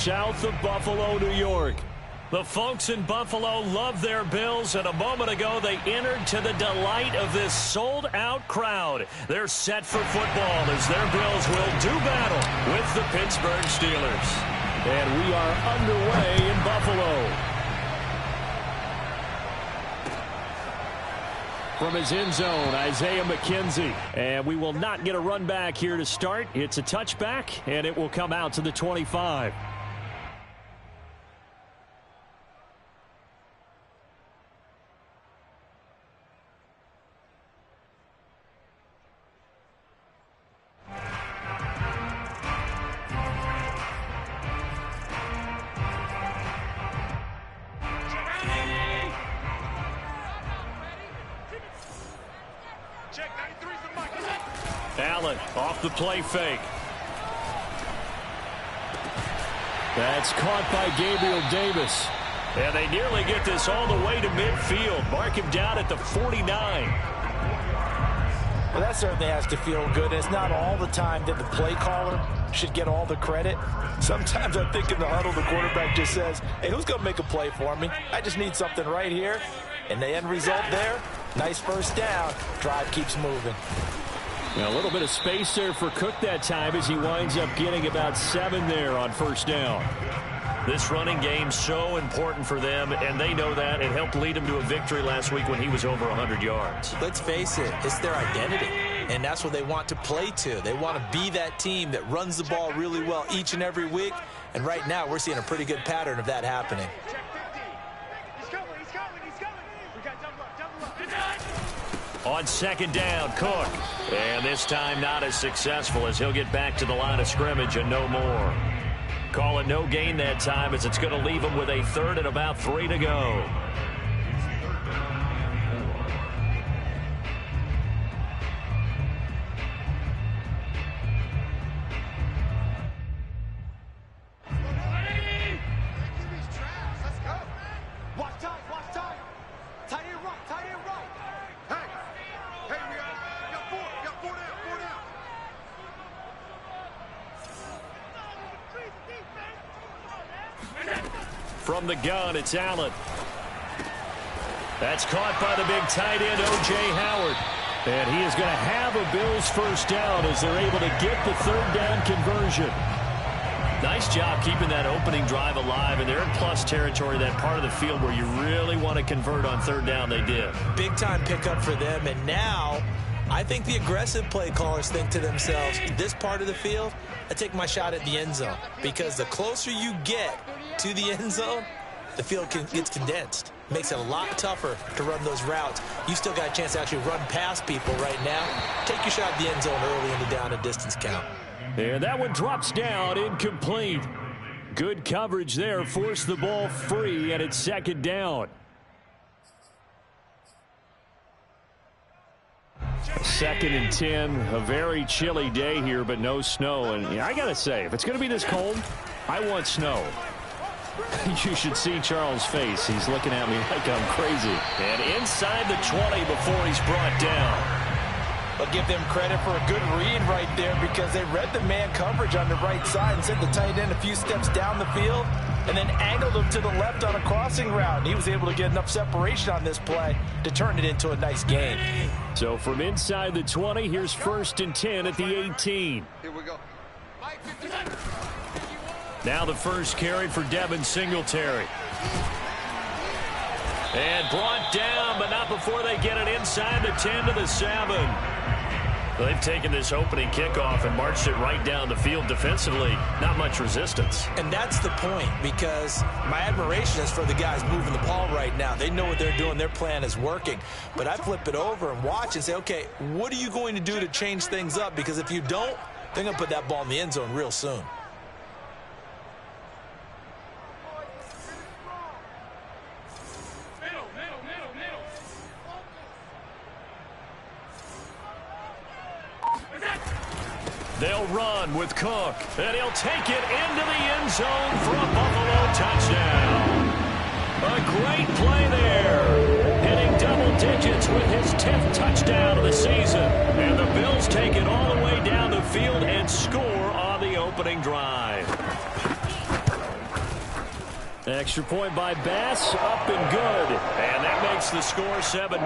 South of Buffalo, New York. The folks in Buffalo love their Bills, and a moment ago they entered to the delight of this sold-out crowd. They're set for football as their Bills will do battle with the Pittsburgh Steelers. And we are underway in Buffalo. From his end zone, Isaiah McKenzie. And we will not get a run back here to start. It's a touchback, and it will come out to the 25. Allen off the play fake. That's caught by Gabriel Davis. And they nearly get this all the way to midfield. Mark him down at the 49. Well, that certainly has to feel good. It's not all the time that the play caller should get all the credit. Sometimes I think in the huddle, the quarterback just says, hey, who's going to make a play for me? I just need something right here. And the end result there, nice first down. Drive keeps moving. A little bit of space there for Cook that time as he winds up getting about 7 there on first down. This running game so important for them, and they know that. It helped lead them to a victory last week when he was over 100 yards. Let's face it, it's their identity, and that's what they want to play to. They want to be that team that runs the ball really well each and every week, and right now we're seeing a pretty good pattern of that happening. On second down, Cook. And this time not as successful as he'll get back to the line of scrimmage and no more. Call it no gain that time as it's going to leave him with a third and about 3 to go. From the gun, it's Allen. That's caught by the big tight end, O.J. Howard. And he is going to have a Bills first down as they're able to get the third down conversion. Nice job keeping that opening drive alive, and they're in plus territory, that part of the field where you really want to convert on third down. They did. Big time pickup for them, and now I think the aggressive play callers think to themselves, this part of the field, I take my shot at the end zone, because the closer you get to the end zone, the field gets condensed. Makes it a lot tougher to run those routes. You still got a chance to actually run past people right now. Take your shot at the end zone early in the down and distance count. And that one drops down, incomplete. Good coverage there, forced the ball free, and it's second down. Second and 10, a very chilly day here, but no snow. And I got to say, if it's going to be this cold, I want snow. You should see Charles' face. He's looking at me like I'm crazy. And inside the 20 before he's brought down. But give them credit for a good read right there, because they read the man coverage on the right side and sent the tight end a few steps down the field and then angled him to the left on a crossing route. And he was able to get enough separation on this play to turn it into a nice gain. So from inside the 20, here's first and 10 at the 18. Here we go. Now the first carry for Devin Singletary. And brought down, but not before they get it inside the 10 to the 7. They've taken this opening kickoff and marched it right down the field defensively. Not much resistance. And that's the point, because my admiration is for the guys moving the ball right now. They know what they're doing. Their plan is working. But I flip it over and watch and say, okay, what are you going to do to change things up? Because if you don't, they're going to put that ball in the end zone real soon. They'll run with Cook, and he'll take it into the end zone for a Buffalo touchdown. A great play there. Hitting double digits with his 10th touchdown of the season. And the Bills take it all the way down the field and score on the opening drive. Extra point by Bass, up and good. And that makes the score 7-0.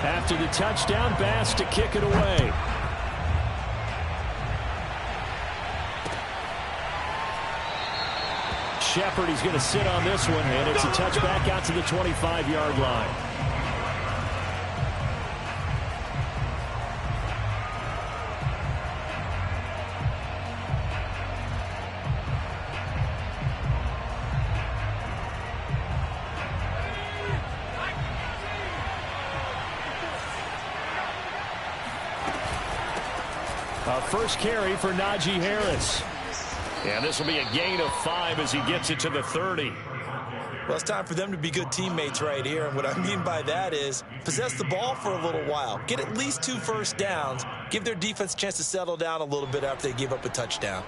After the touchdown, Bass to kick it away. Shepard, he's going to sit on this one, and it's a touchback out to the 25-yard line. First carry for Najee Harris. And this will be a gain of 5 as he gets it to the 30. Well, it's time for them to be good teammates right here. And what I mean by that is possess the ball for a little while. Get at least 2 first downs. Give their defense a chance to settle down a little bit after they give up a touchdown.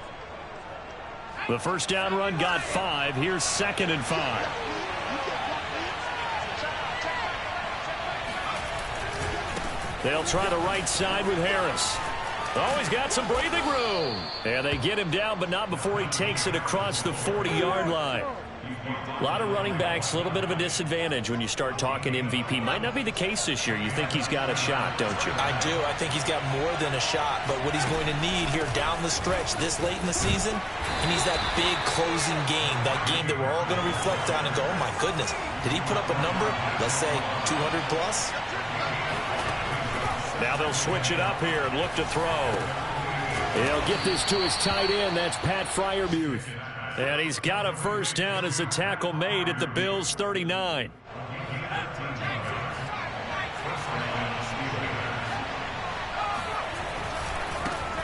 The first down run got 5. Here's 2nd and 5. They'll try the right side with Harris. Oh, he's got some breathing room. And they get him down, but not before he takes it across the 40-yard line. A lot of running backs, a little bit of a disadvantage when you start talking MVP. Might not be the case this year. You think he's got a shot, don't you? I do. I think he's got more than a shot. But what he's going to need here down the stretch this late in the season, he needs that big closing game, that game that we're all going to reflect on and go, oh, my goodness, did he put up a number, let's say 200 plus? Now they'll switch it up here and look to throw. He'll get this to his tight end. That's Pat Freiermuth. And he's got a first down as the tackle made at the Bills' 39.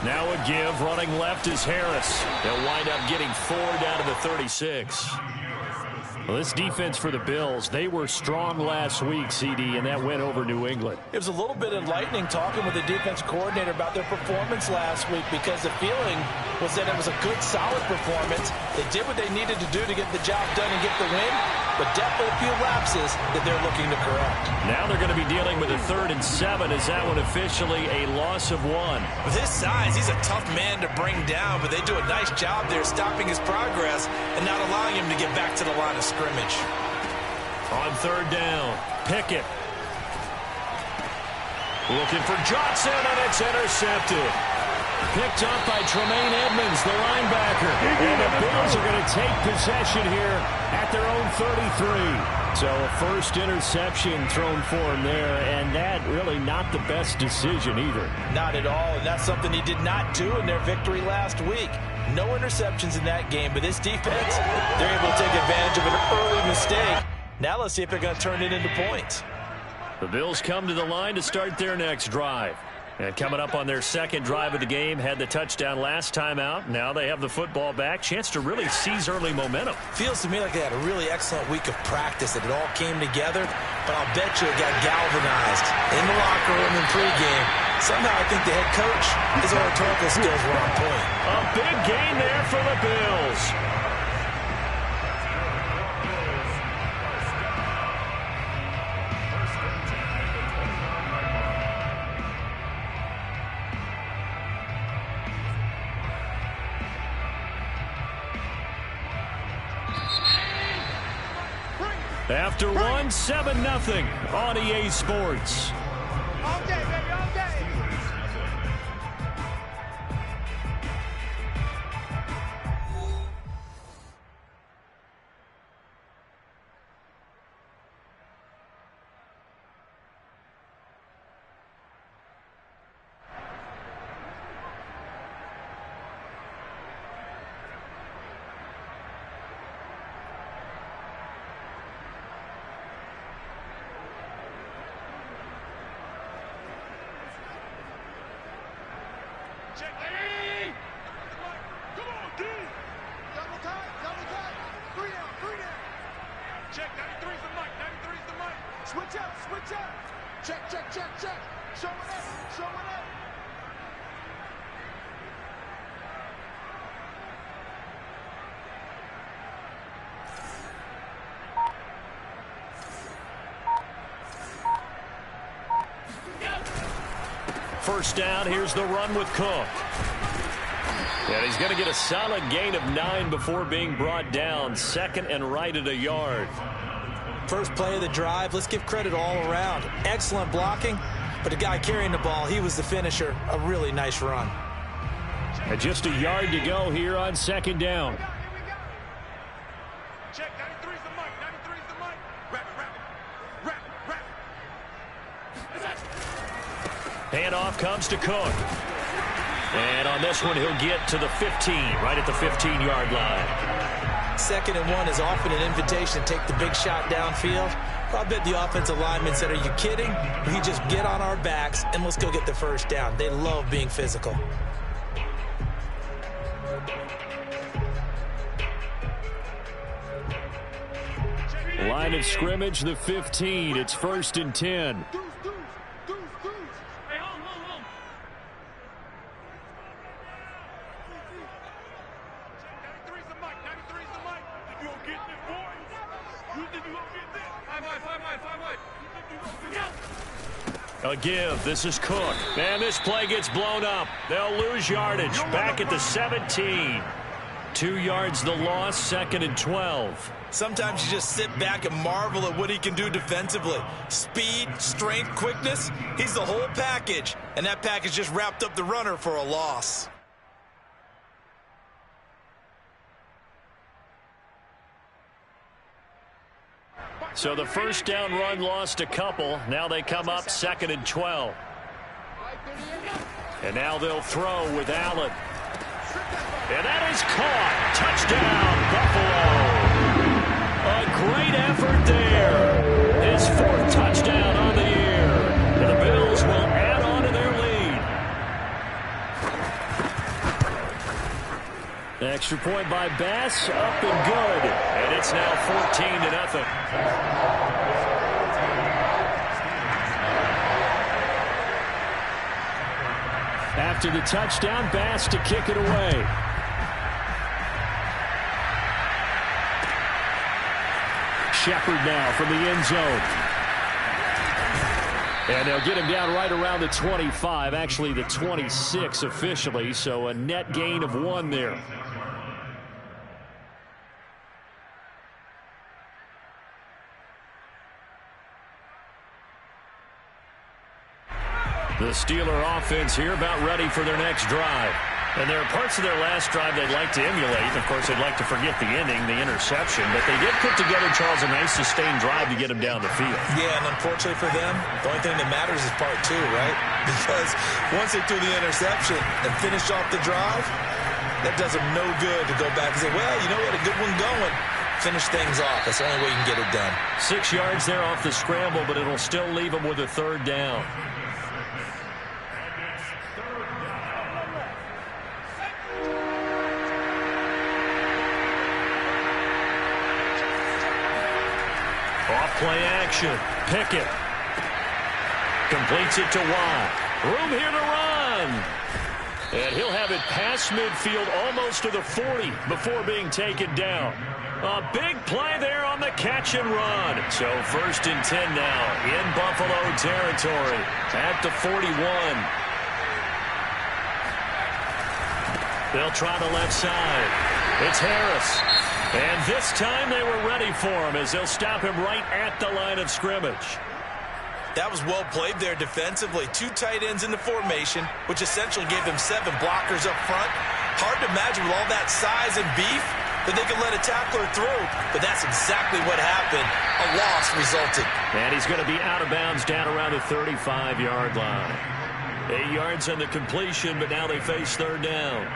Now a give. Running left is Harris. They'll wind up getting 4 down to the 36. Well, this defense for the Bills, they were strong last week, CD, and that went over New England. It was a little bit enlightening talking with the defense coordinator about their performance last week because the feeling was that it was a good, solid performance. They did what they needed to do to get the job done and get the win, but definitely a few lapses that they're looking to correct. Now they're going to be dealing with a 3rd and 7 as that one officially a loss of 1. With his size, he's a tough man to bring down, but they do a nice job there stopping his progress and not allowing him to get back to the line of scrimmage. On 3rd down, Pickett. Looking for Johnson, and it's intercepted. Picked up by Tremaine Edmonds, the linebacker. And the Bills are going to take possession here at their own 33. So a first interception thrown for him there, and that really not the best decision either. Not at all, and that's something he did not do in their victory last week. No interceptions in that game, but this defense, they're able to take advantage of an early mistake. Now let's see if they're going to turn it into points. The Bills come to the line to start their next drive. And coming up on their 2nd drive of the game, had the touchdown last time out. Now they have the football back. Chance to really seize early momentum. Feels to me like they had a really excellent week of practice, that it all came together. But I'll bet you it got galvanized in the locker room and pregame. Somehow I think the head coach, his oratorical skills were on point. A big gain there for the Bills. After 7-0 on EA Sports. All day, baby, all day. Check, ready? Come on, D. Double time. 3 down. Check, 93's the mic. Switch up. Check. Show it up. First down, here's the run with Cook. And he's going to get a solid gain of 9 before being brought down. Second and right at a yard. First play of the drive, let's give credit all around. Excellent blocking, but the guy carrying the ball, he was the finisher. A really nice run. And just a yard to go here on second down. Check, 93's the mic, 93's the mic. Wrap it. Handoff comes to Cook. And on this one, he'll get to the 15, right at the 15-yard line. Second and 1 is often an invitation to take the big shot downfield. I bet the offensive lineman said, are you kidding? We just get on our backs and let's go get the first down. They love being physical. Line of scrimmage, the 15. It's 1st and 10. A give. This is Cook. And this play gets blown up. They'll lose yardage. Back at the 17. 2 yards the loss, 2nd and 12. Sometimes you just sit back and marvel at what he can do defensively. Speed, strength, quickness. He's the whole package. And that package just wrapped up the runner for a loss. So the first down run lost a couple. Now they come up 2nd and 12. And now they'll throw with Allen. And that is caught. Touchdown, Buffalo. A great effort there. His 4th touchdown on the year. And the Bills will add on to their lead. Extra point by Bass, up and good. And it's now 14-0. After the touchdown, Bass to kick it away. Shepard now from the end zone. And they'll get him down right around the 25, actually the 26 officially, so a net gain of 1 there. The Steeler offense here about ready for their next drive. And there are parts of their last drive they'd like to emulate. Of course, they'd like to forget the ending, the interception. But they did put together, Charles, a nice sustained drive to get them down the field. Yeah, and unfortunately for them, the only thing that matters is part 2, right? Because once they threw the interception and finished off the drive, that does them no good to go back and say, well, you know what, a good one going. Finish things off. That's the only way you can get it done. 6 yards there off the scramble, but it'll still leave them with a 3rd down. Off-play action. Pickett completes it to Watt. Room here to run. And he'll have it past midfield almost to the 40 before being taken down. A big play there on the catch and run. So 1st and 10 now in Buffalo territory at the 41. They'll try the left side. It's Harris. And this time they were ready for him as they'll stop him right at the line of scrimmage. That was well played there defensively. 2 tight ends in the formation, which essentially gave them 7 blockers up front. Hard to imagine with all that size and beef that they could let a tackler through, but that's exactly what happened. A loss resulted. And he's going to be out of bounds down around the 35-yard line. 8 yards on the completion, but now they face 3rd down.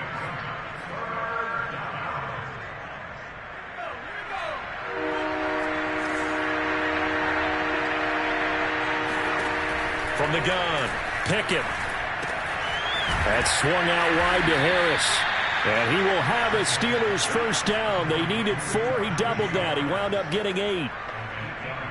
From the gun, Pickett. That's swung out wide to Harris. And he will have a Steelers 1st down. They needed 4. He doubled that. He wound up getting 8.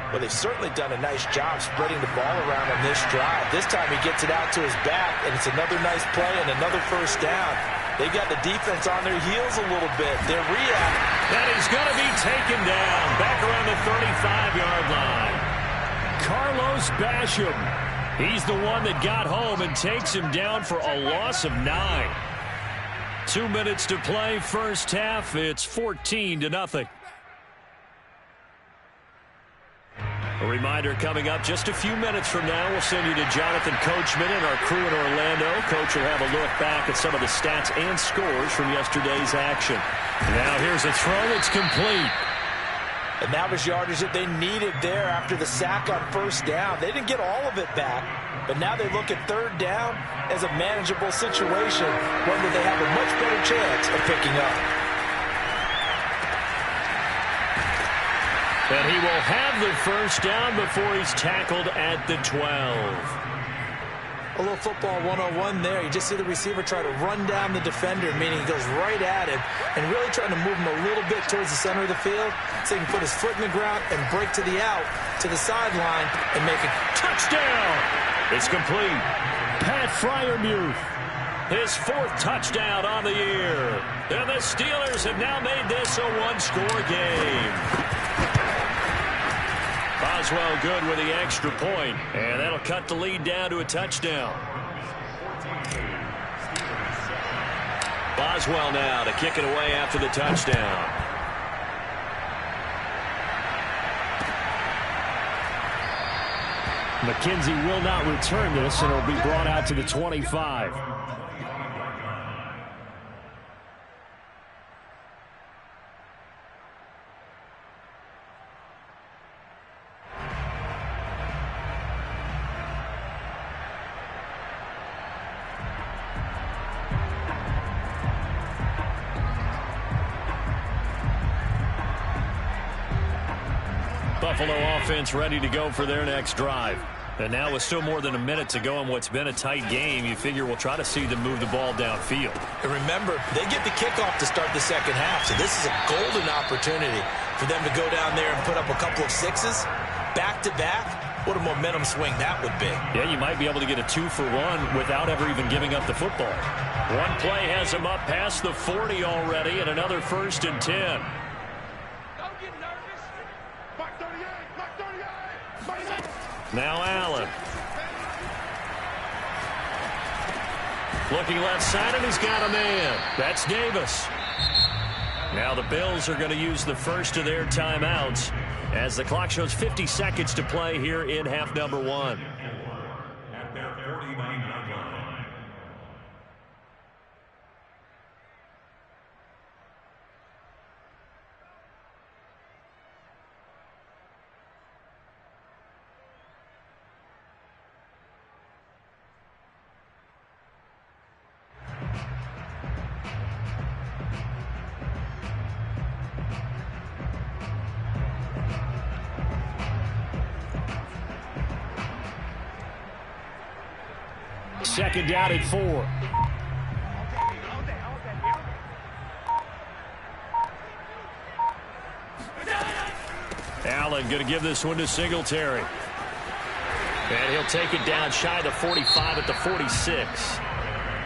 Well, they've certainly done a nice job spreading the ball around on this drive. This time he gets it out to his back, and it's another nice play and another 1st down. They've got the defense on their heels a little bit. They're reacting. And he's going to be taken down back around the 35-yard line. Carlos Basham. He's the one that got home and takes him down for a loss of 9. 2 minutes to play, first half. It's 14-0. A reminder coming up just a few minutes from now. We'll send you to Jonathan Coachman and our crew in Orlando. Coach will have a look back at some of the stats and scores from yesterday's action. Now here's a throw. It's complete. And that was yardage that they needed there after the sack on first down. They didn't get all of it back, but now they look at third down as a manageable situation, one that they have a much better chance of picking up. And he will have the first down before he's tackled at the 12. A little football 101 there. You just see the receiver try to run down the defender, meaning he goes right at him and really trying to move him a little bit towards the center of the field so he can put his foot in the ground and break to the out, to the sideline, and make a touchdown. It's complete. Pat Freiermuth, his 4th touchdown on the year. And the Steelers have now made this a one-score game. Boswell good with the extra point, and that'll cut the lead down to a touchdown. Boswell now to kick it away after the touchdown. McKenzie will not return this, and it'll be brought out to the 25. Buffalo offense ready to go for their next drive. And now with still more than a minute to go in what's been a tight game, you figure we'll try to see them move the ball downfield. And remember, they get the kickoff to start the second half, so this is a golden opportunity for them to go down there and put up a couple of sixes back-to-back. What a momentum swing that would be. Yeah, you might be able to get a 2-for-1 without ever even giving up the football. One play has them up past the 40 already, and another 1st and 10. Now Allen. Looking left side, and he's got a man. That's Davis. Now the Bills are going to use the first of their timeouts as the clock shows 50 seconds to play here in half number 1. At their 49-yard line. Second down at 4. Allen going to give this one to Singletary. And he'll take it down shy of the 45 at the 46.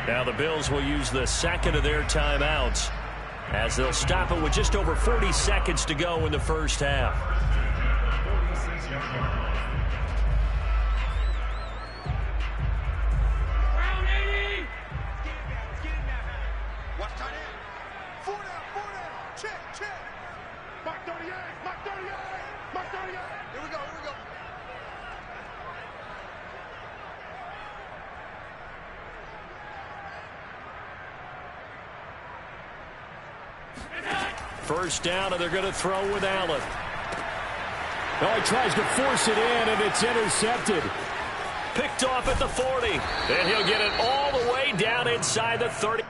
Now the Bills will use the second of their timeouts as they'll stop it with just over 40 seconds to go in the first half. First down, and they're going to throw with Allen. Oh, he tries to force it in, and it's intercepted. Picked off at the 40. And he'll get it all the way down inside the 30.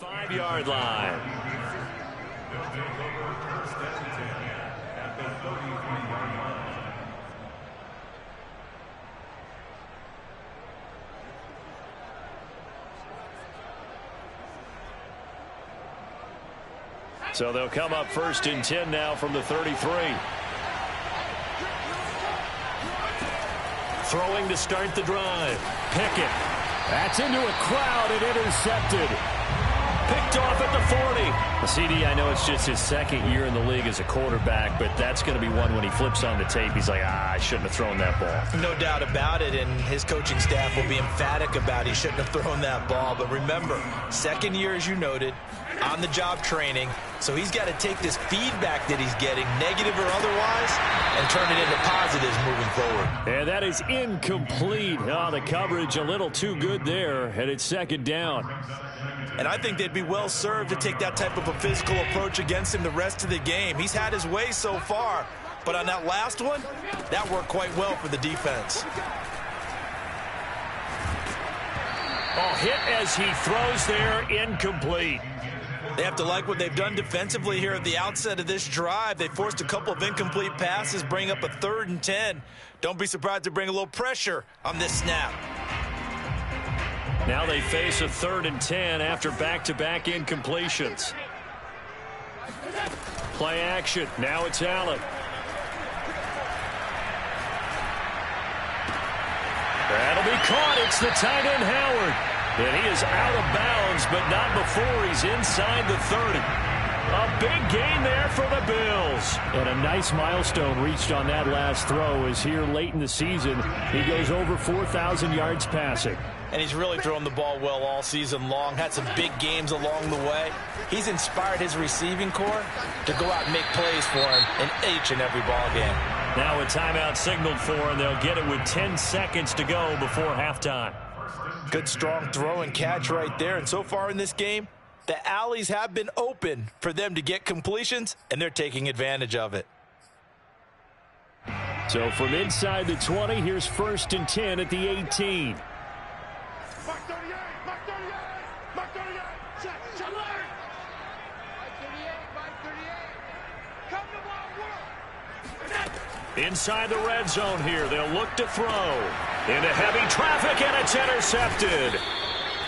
5-yard line. They'll take over first and 10 at the 33-yard line. So they'll come up first and 10 now from the 33. Throwing to start the drive. Pickett. That's into a crowd and intercepted. Picked off at the 40. CD, I know it's just his second year in the league as a quarterback, but that's going to be one when he flips on the tape. He's like, I shouldn't have thrown that ball. No doubt about it, and his coaching staff will be emphatic about he shouldn't have thrown that ball. But remember, second year, as you noted, on-the-job training, so he's got to take this feedback that he's getting, negative or otherwise, and turn it into positives moving forward. And that is incomplete. Oh, the coverage a little too good there, and it's second down. And I think they'd be well served to take that type of a physical approach against him the rest of the game. He's had his way so far, but on that last one, that worked quite well for the defense. Oh, hit as he throws there, incomplete. They have to like what they've done defensively here at the outset of this drive. They forced a couple of incomplete passes, bring up a 3rd and 10. Don't be surprised to bring a little pressure on this snap. Now they face a 3rd and 10 after back-to-back incompletions. Play action. Now it's Allen. That'll be caught. It's the tight end, Howard. And he is out of bounds, but not before he's inside the 30. A big gain there for the Bills. And a nice milestone reached on that last throw as here late in the season, he goes over 4,000 yards passing. And he's really thrown the ball well all season long, had some big games along the way. He's inspired his receiving corps to go out and make plays for him in each and every ball game. Now a timeout signaled for, and they'll get it with 10 seconds to go before halftime. Good strong throw and catch right there. And so far in this game, the alleys have been open for them to get completions, and they're taking advantage of it. So from inside the 20, here's 1st and 10 at the 18. Mark 38, Mark 38, Mark 38, check line. Mark 38, come to ball, work. Inside the red zone here, they'll look to throw. Into heavy traffic, and it's intercepted.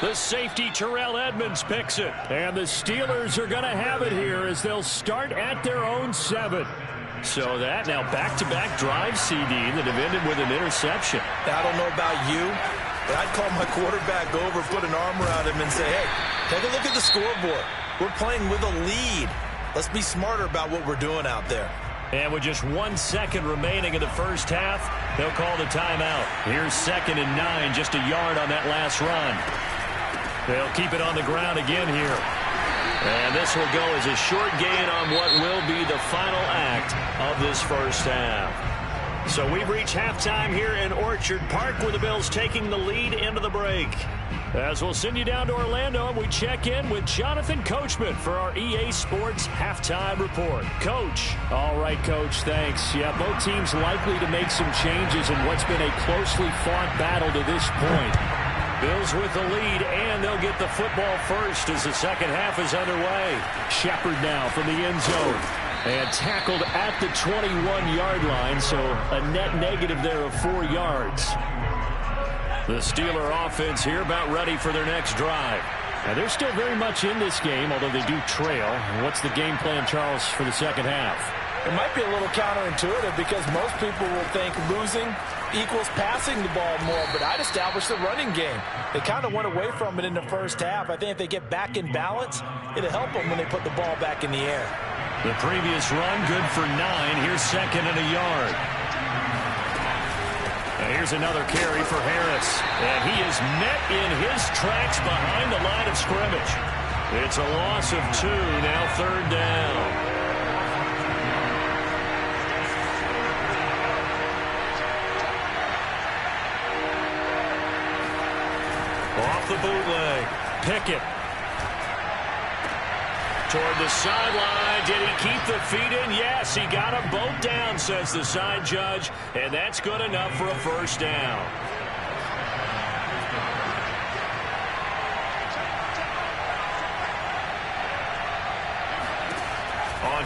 The safety, Terrell Edmonds, picks it. And the Steelers are going to have it here as they'll start at their own 7. So that now back-to-back drive, CD, that have ended with an interception. I don't know about you, but I'd call my quarterback over, put an arm around him, and say, hey, take a look at the scoreboard. We're playing with a lead. Let's be smarter about what we're doing out there. And with just 1 second remaining in the first half, they'll call the timeout. Here's 2nd and 9, just a yard on that last run. They'll keep it on the ground again here. And this will go as a short gain on what will be the final act of this first half. So we've reached halftime here in Orchard Park with the Bills taking the lead into the break. As we'll send you down to Orlando, and we check in with Jonathan Coachman for our EA Sports Halftime Report. Coach. All right, Coach, thanks. Yeah, both teams likely to make some changes in what's been a closely fought battle to this point. Bills with the lead, and they'll get the football first as the second half is underway. Shepard now from the end zone. And tackled at the 21-yard line, so a net negative there of 4 yards. The Steeler offense here about ready for their next drive. Now, they're still very much in this game, although they do trail. What's the game plan, Charles, for the second half? It might be a little counterintuitive because most people will think losing equals passing the ball more, but I'd establish the running game. They kind of went away from it in the first half. I think if they get back in balance, it'll help them when they put the ball back in the air. The previous run, good for 9. Here's 2nd and a yard. And here's another carry for Harris. And he is met in his tracks behind the line of scrimmage. It's a loss of 2, now 3rd down. Off the bootleg. Pickett. Toward the sideline. Did he keep the feet in? Yes, he got them both down, says the side judge. And that's good enough for a first down.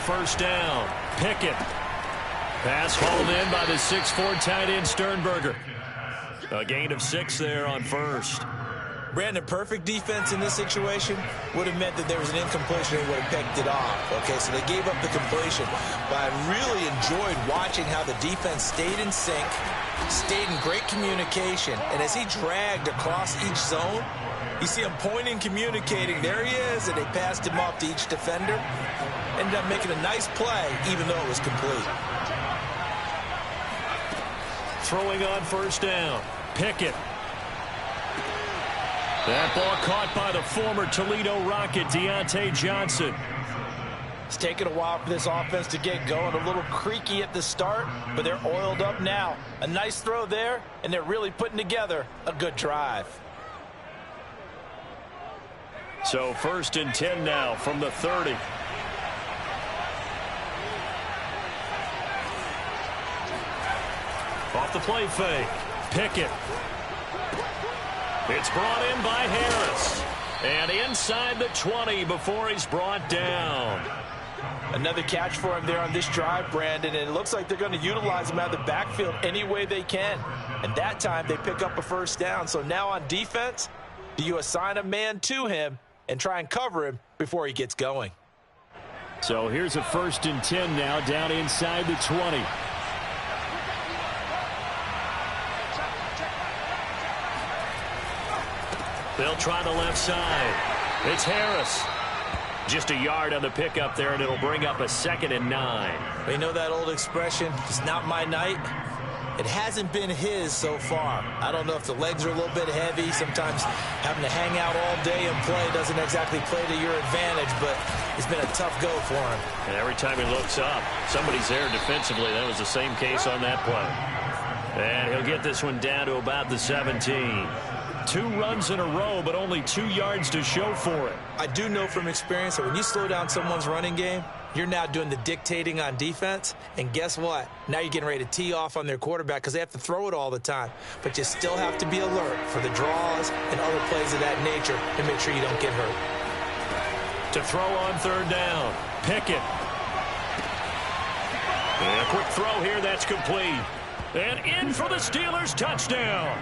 first down. Pickett. Pass hauled in by the 6'4" tight end Sternberger. A gain of 6 there on first. Brandon, perfect defense in this situation would have meant that there was an incompletion and would have picked it off. Okay, so they gave up the completion. But I really enjoyed watching how the defense stayed in sync, stayed in great communication, and as he dragged across each zone, you see him pointing, communicating. There he is, and they passed him off to each defender. Ended up making a nice play, even though it was complete. Throwing on first down. Pickett. That ball caught by the former Toledo Rocket, Deontay Johnson. It's taken a while for this offense to get going. A little creaky at the start, but they're oiled up now. A nice throw there, and they're really putting together a good drive. So 1st and 10 now from the 30. Off the play fake. Pickett. It's brought in by Harris. And inside the 20 before he's brought down. Another catch for him there on this drive, Brandon, and it looks like they're going to utilize him out of the backfield any way they can. And that time they pick up a first down. So now on defense, do you assign a man to him and try and cover him before he gets going? So here's a 1st and 10 now down inside the 20. They'll try the left side. It's Harris. Just a yard on the pickup there, and it'll bring up a 2nd and 9. You know that old expression, it's not my night? It hasn't been his so far. I don't know if the legs are a little bit heavy. Sometimes having to hang out all day and play doesn't exactly play to your advantage, but it's been a tough go for him. And every time he looks up, somebody's there defensively. That was the same case on that play. And he'll get this one down to about the 17. 2 runs in a row, but only 2 yards to show for it. I do know from experience that when you slow down someone's running game, you're now doing the dictating on defense. And guess what? Now you're getting ready to tee off on their quarterback because they have to throw it all the time. But you still have to be alert for the draws and other plays of that nature to make sure you don't get hurt. To throw on 3rd down, Pickett. And a quick throw here, that's complete. And in for the Steelers touchdown.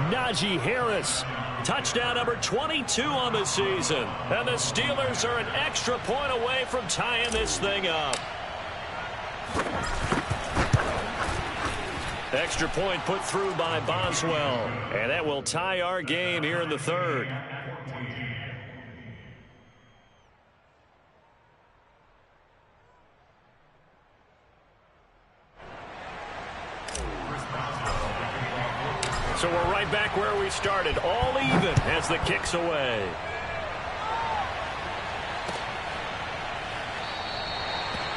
Najee Harris, touchdown number 22 on the season. And the Steelers are an extra point away from tying this thing up. Extra point put through by Boswell. And that will tie our game here in the 3rd. So we're right back where we started, all even as the kick's away.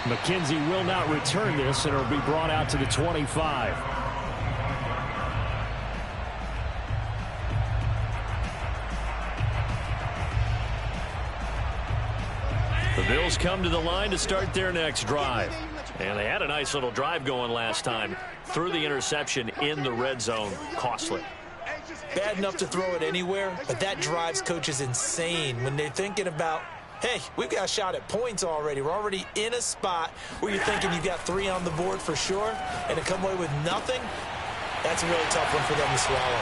McKenzie will not return this, and it'll be brought out to the 25. The Bills come to the line to start their next drive. And they had a nice little drive going last time. Threw the interception in the red zone. Costly. Bad enough to throw it anywhere, but that drives coaches insane when they're thinking about, hey, we've got a shot at points already. We're already in a spot where you're thinking you've got 3 on the board for sure, and to come away with nothing, that's a really tough one for them to swallow.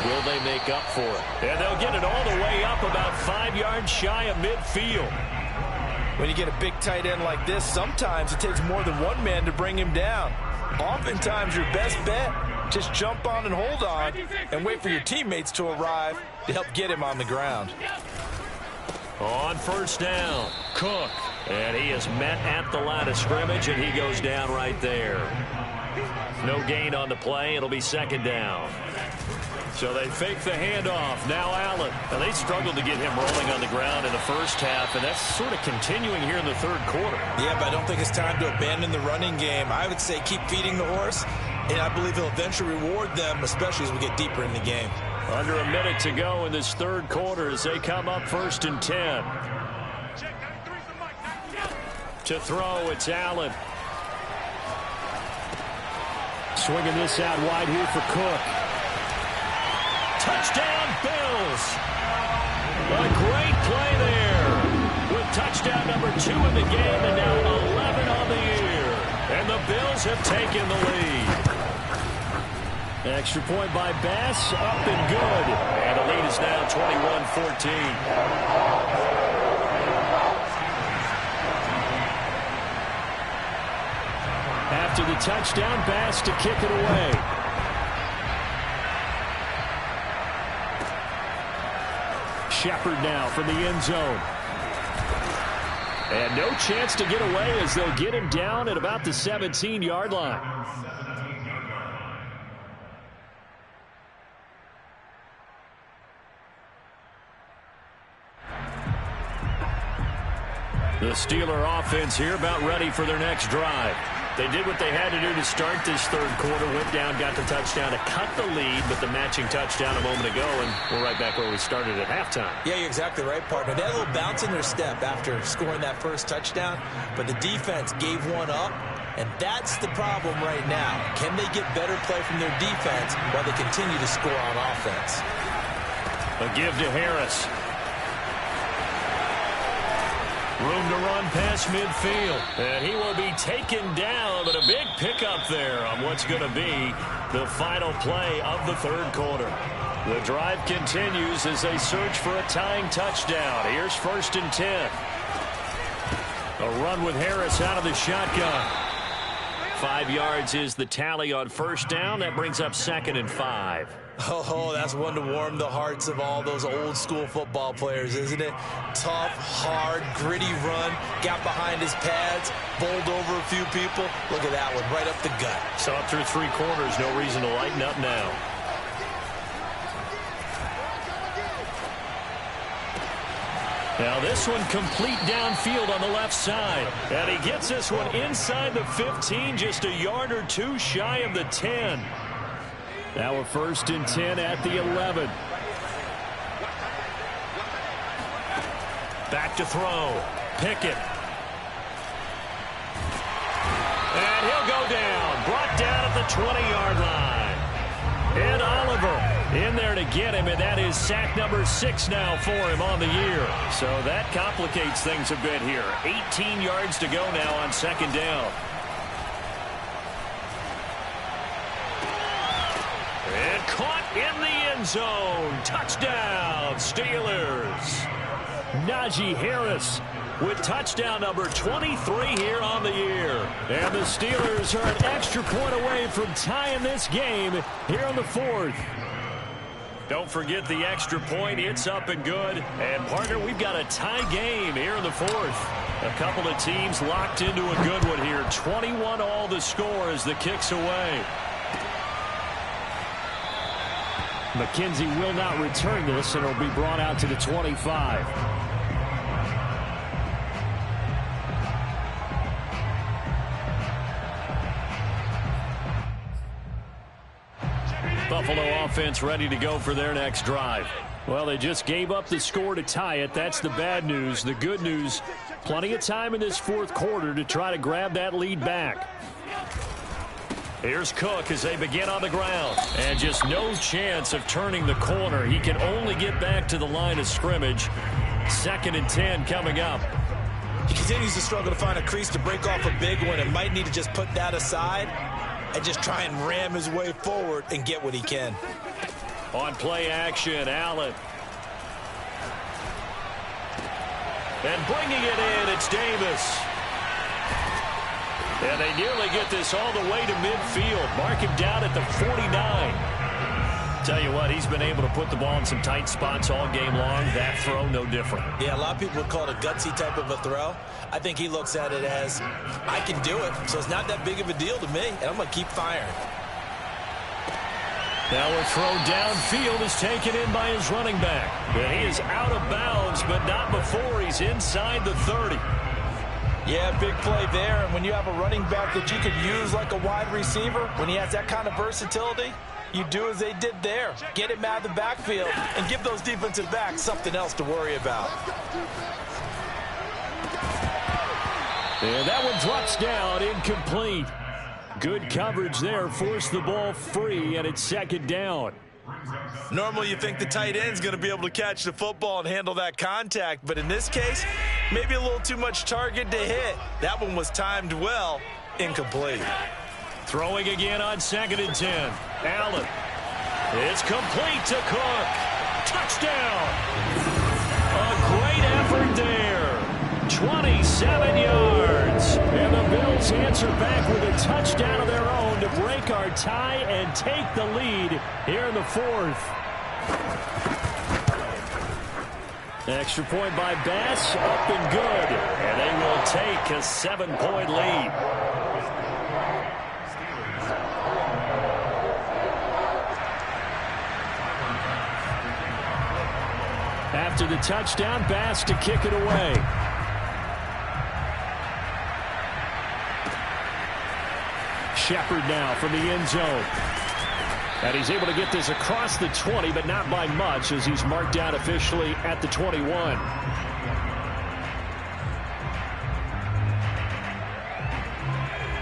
Will they make up for it? And they'll get it all the way up about 5 yards shy of midfield. When you get a big tight end like this, sometimes it takes more than one man to bring him down. Oftentimes, your best bet, just jump on and hold on and wait for your teammates to arrive to help get him on the ground. On first down, Cook. And he is met at the line of scrimmage, and he goes down right there. No gain on the play. It'll be 2nd down. So they fake the handoff. Now Allen. And they struggled to get him rolling on the ground in the first half, and that's sort of continuing here in the 3rd quarter. Yeah, but I don't think it's time to abandon the running game. I would say keep feeding the horse, and I believe he'll eventually reward them, especially as we get deeper in the game. Under a minute to go in this 3rd quarter as they come up 1st and 10. To throw, it's Allen. Swinging this out wide here for Cook. Touchdown, Bills. A great play there with Touchdown number 2 in the game, and now 11 on the year. And the Bills have taken the lead. Extra point by Bass, up and good. And the lead is now 21-14. After the touchdown, Bass to kick it away. Shepard now from the end zone. And no chance to get away as they'll get him down at about the 17-yard line. The Steeler offense here about ready for their next drive. They did what they had to do to start this third quarter. Went down, got the touchdown to cut the lead, but the matching touchdown a moment ago, and we're right back where we started at halftime. Yeah, you're exactly right, partner. They had a little bounce in their step after scoring that first touchdown, but the defense gave one up, and that's the problem right now. Can they get better play from their defense while they continue to score on offense? A give to Harris. Room to run past midfield. And he will be taken down, but a big pickup there on what's going to be the final play of the third quarter. The drive continues as they search for a tying touchdown. Here's 1st and 10. A run with Harris out of the shotgun. 5 yards is the tally on first down. That brings up 2nd and 5. Oh, that's one to warm the hearts of all those old-school football players, isn't it? Tough, hard, gritty run, got behind his pads, bowled over a few people. Look at that one, right up the gut. Saw it through 3 quarters, no reason to lighten up now. Now this one complete downfield on the left side. And he gets this one inside the 15, just a yard or 2 shy of the 10. Now a 1st and 10 at the 11. Back to throw. Pickett. And he'll go down. Brought down at the 20-yard line. And Oliver in there to get him, and that is sack number 6 now for him on the year. So that complicates things a bit here. 18 yards to go now on 2nd down. And caught in the end zone. Touchdown, Steelers. Najee Harris with touchdown number 23 here on the year. And the Steelers are an extra point away from tying this game here in the 4th. Don't forget the extra point. It's up and good. And, partner, we've got a tie game here in the 4th. A couple of teams locked into a good one here. 21 all the score as the kick's away. McKenzie will not return this, and it'll be brought out to the 25. Buffalo offense ready to go for their next drive. Well, they just gave up the score to tie it. That's the bad news. The good news, plenty of time in this 4th quarter to try to grab that lead back. Here's Cook as they begin on the ground. And just no chance of turning the corner. He can only get back to the line of scrimmage. 2nd and 10 coming up. He continues to struggle to find a crease to break off a big one and might need to just put that aside and just try and ram his way forward and get what he can. On play action, Allen. And bringing it in, it's Davis. And they nearly get this all the way to midfield. Mark him down at the 49. Tell you what, he's been able to put the ball in some tight spots all game long. That throw, no different. Yeah, a lot of people would call it a gutsy type of a throw. I think he looks at it as, I can do it, so it's not that big of a deal to me, and I'm going to keep firing. Now a throw downfield is taken in by his running back. And he is out of bounds, but not before he's inside the 30. Yeah, big play there, and when you have a running back that you could use like a wide receiver, when he has that kind of versatility, you do as they did there. Get him out of the backfield and give those defensive backs something else to worry about. And that one drops down, incomplete. Good coverage there, forced the ball free, and it's 2nd down. Normally you think the tight end's going to be able to catch the football and handle that contact, but in this case, Maybe a little too much target to hit. That one was timed well. Incomplete. Throwing again on 2nd and 10. Allen. It's complete to Cook. Touchdown. A great effort there. 27 yards. And the Bills answer back with a touchdown of their own to break our tie and take the lead here in the 4th. Extra point by Bass, up and good. And they will take a 7-point lead. After the touchdown, Bass to kick it away. Shepard now from the end zone. And he's able to get this across the 20, but not by much, as he's marked down officially at the 21.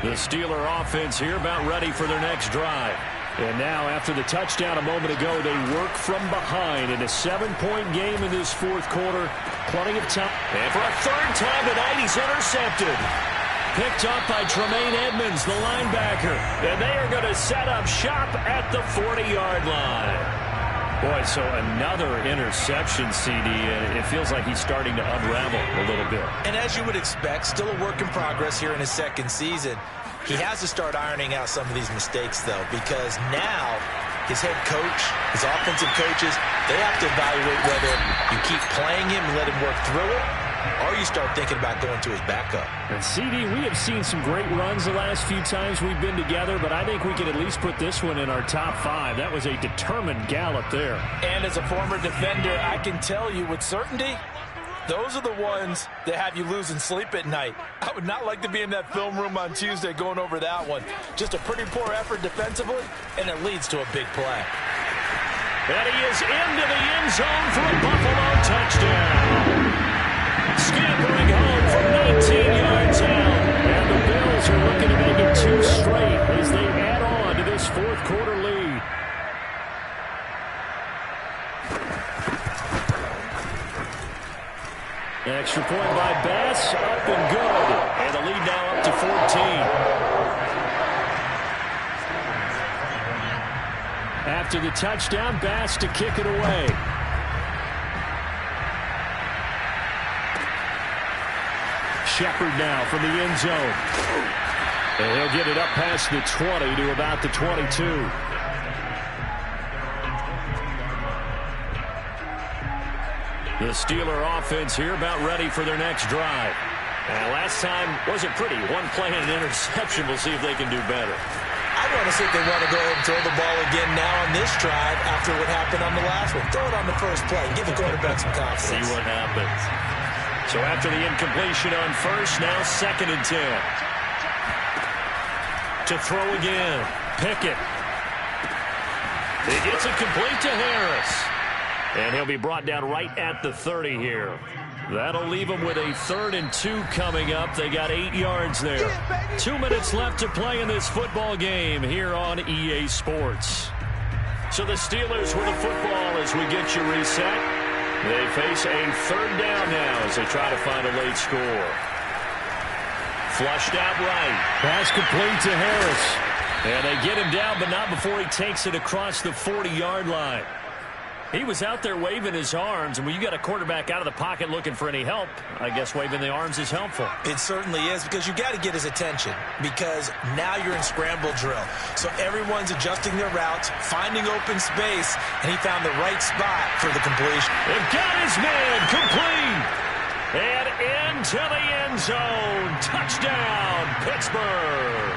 The Steeler offense here about ready for their next drive. And now, after the touchdown a moment ago, they work from behind in a 7-point game in this 4th quarter. Plenty of time. And for a 3rd time tonight, he's intercepted. Picked up by Tremaine Edmonds, the linebacker. And they are going to set up shop at the 40-yard line. Boy, so another interception, CD, and it feels like he's starting to unravel a little bit. And as you would expect, still a work in progress here in his 2nd season. He has to start ironing out some of these mistakes, though, because now his head coach, his offensive coaches, they have to evaluate whether you keep playing him and let him work through it, or you start thinking about going to his backup. And CD, we have seen some great runs the last few times we've been together, but I think we can at least put this one in our top 5. That was a determined gallop there. And as a former defender, I can tell you with certainty, those are the ones that have you losing sleep at night. I would not like to be in that film room on Tuesday going over that one. Just a pretty poor effort defensively, and it leads to a big play. And he is into the end zone for a Buffalo touchdown. Scampering home from 19 yards out. And the Bills are looking to make it 2 straight as they add on to this 4th quarter lead. Extra point by Bass, up and good. And the lead now up to 14. After the touchdown, Bass to kick it away. Shepard now from the end zone. And he'll get it up past the 20 to about the 22. The Steeler offense here about ready for their next drive. And last time wasn't pretty. One play and an interception. We'll see if they can do better. I want to see if they want to go ahead and throw the ball again now on this drive after what happened on the last one. Throw it on the first play. Give the quarterback some confidence. See what happens. So after the incompletion on first, now 2nd and 10. To throw again. Pickett. He gets it complete to Harris. And he'll be brought down right at the 30 here. That'll leave him with a 3rd and 2 coming up. They got 8 yards there. 2 minutes left to play in this football game here on EA Sports. So the Steelers with the football as we get you reset. They face a 3rd down now as they try to find a late score. Flushed out right. Pass complete to Harris. And they get him down, but not before he takes it across the 40-yard line. He was out there waving his arms, and when you got a quarterback out of the pocket looking for any help, I guess waving the arms is helpful. It certainly is, because you got to get his attention, because now you're in scramble drill. So everyone's adjusting their routes, finding open space, and he found the right spot for the completion. They've got his man complete. And into the end zone. Touchdown, Pittsburgh.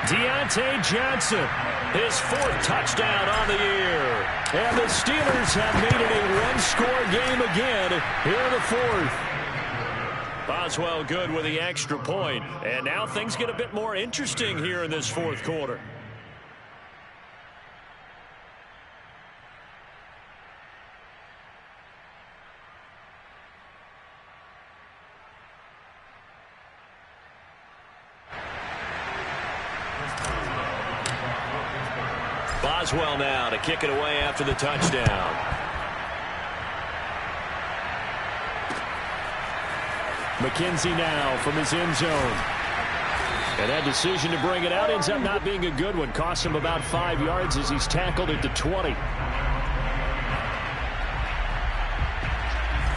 Deontay Johnson, his 4th touchdown on the year. And the Steelers have made it a one-score game again here in the 4th. Boswell good with the extra point. And now things get a bit more interesting here in this 4th quarter. Boswell now to kick it away after the touchdown. McKenzie now from his end zone. And that decision to bring it out ends up not being a good one. Costs him about 5 yards as he's tackled at the 20.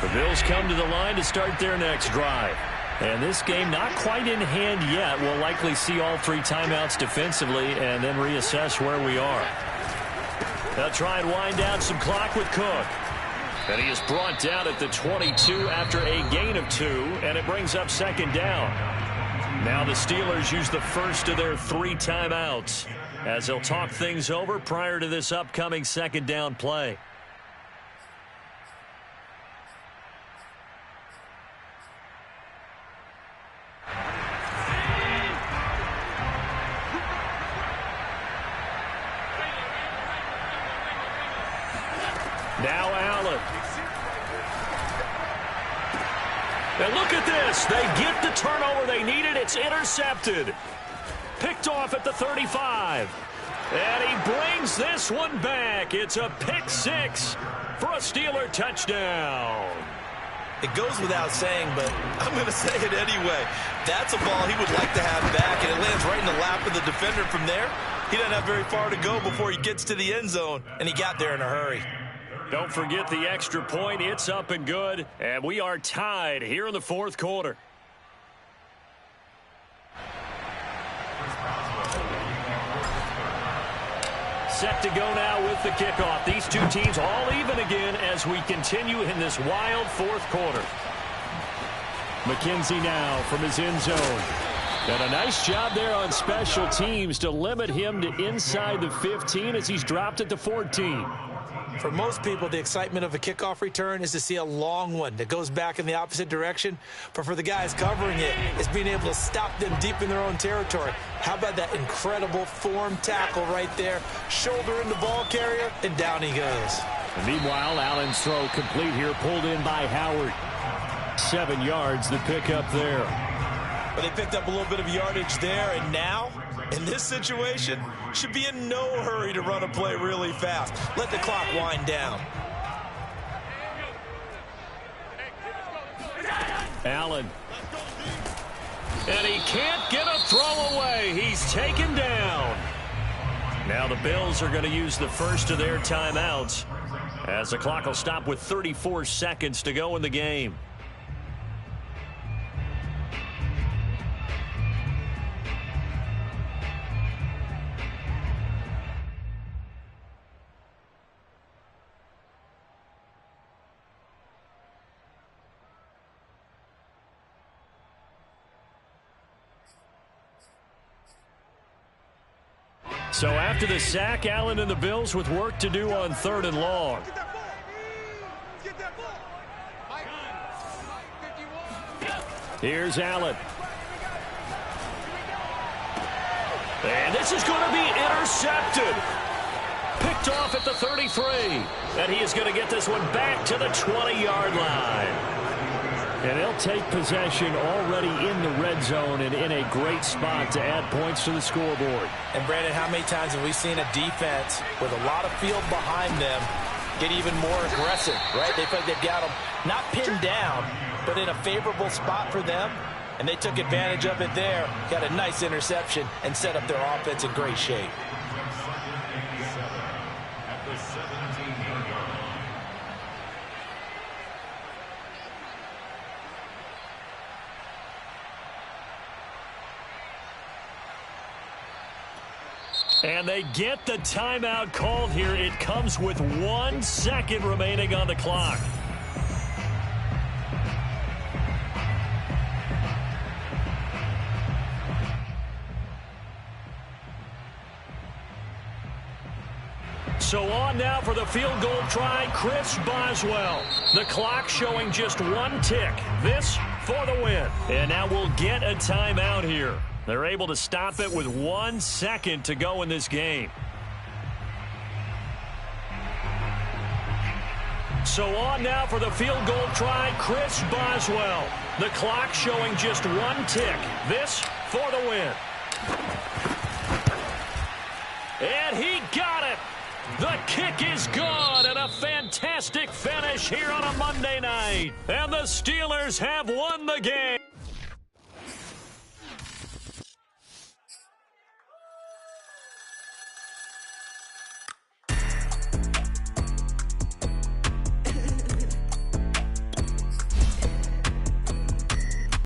The Bills come to the line to start their next drive. And this game not quite in hand yet. We'll likely see all 3 timeouts defensively and then reassess where we are. They'll try and wind down some clock with Cook. And he is brought down at the 22 after a gain of 2, and it brings up second down. Now the Steelers use the first of their 3 timeouts as they'll talk things over prior to this upcoming second down play. Now Allen. And look at this. They get the turnover they needed. It's intercepted. Picked off at the 35. And he brings this one back. It's a pick 6 for a Steeler touchdown. It goes without saying, but I'm going to say it anyway. That's a ball he would like to have back, and it lands right in the lap of the defender from there. He doesn't have very far to go before he gets to the end zone, and he got there in a hurry. Don't forget the extra point. It's up and good, and we are tied here in the 4th quarter. Set to go now with the kickoff. These 2 teams all even again as we continue in this wild 4th quarter. McKenzie now from his end zone. And a nice job there on special teams to limit him to inside the 15 as he's dropped at the 14. For most people, the excitement of a kickoff return is to see a long one that goes back in the opposite direction. But for the guys covering it, it's being able to stop them deep in their own territory. How about that incredible form tackle right there? Shoulder in the ball carrier, and down he goes. And meanwhile, Allen's throw complete here, pulled in by Howard. 7 yards, the pickup there. But they picked up a little bit of yardage there, and now, in this situation, should be in no hurry to run a play really fast. Let the clock wind down. Allen. And he can't get a throw away. He's taken down. Now the Bills are going to use the first of their timeouts as the clock will stop with 34 seconds to go in the game. So after the sack, Allen and the Bills with work to do on 3rd and long. Here's Allen. And this is going to be intercepted. Picked off at the 33. And he is going to get this one back to the 20-yard line. And they'll take possession already in the red zone and in a great spot to add points to the scoreboard. And, Brandon, how many times have we seen a defense with a lot of field behind them get even more aggressive, right? They feel like they've got them not pinned down, but in a favorable spot for them. And they took advantage of it there, got a nice interception, and set up their offense in great shape. And they get the timeout called here. It comes with 1 second remaining on the clock. So on now for the field goal try, Chris Boswell. The clock showing just 1 tick. This for the win. And now we'll get a timeout here. They're able to stop it with 1 second to go in this game. So on now for the field goal try, Chris Boswell. The clock showing just 1 tick. This for the win. And he got it. The kick is good, and a fantastic finish here on a Monday night. And the Steelers have won the game.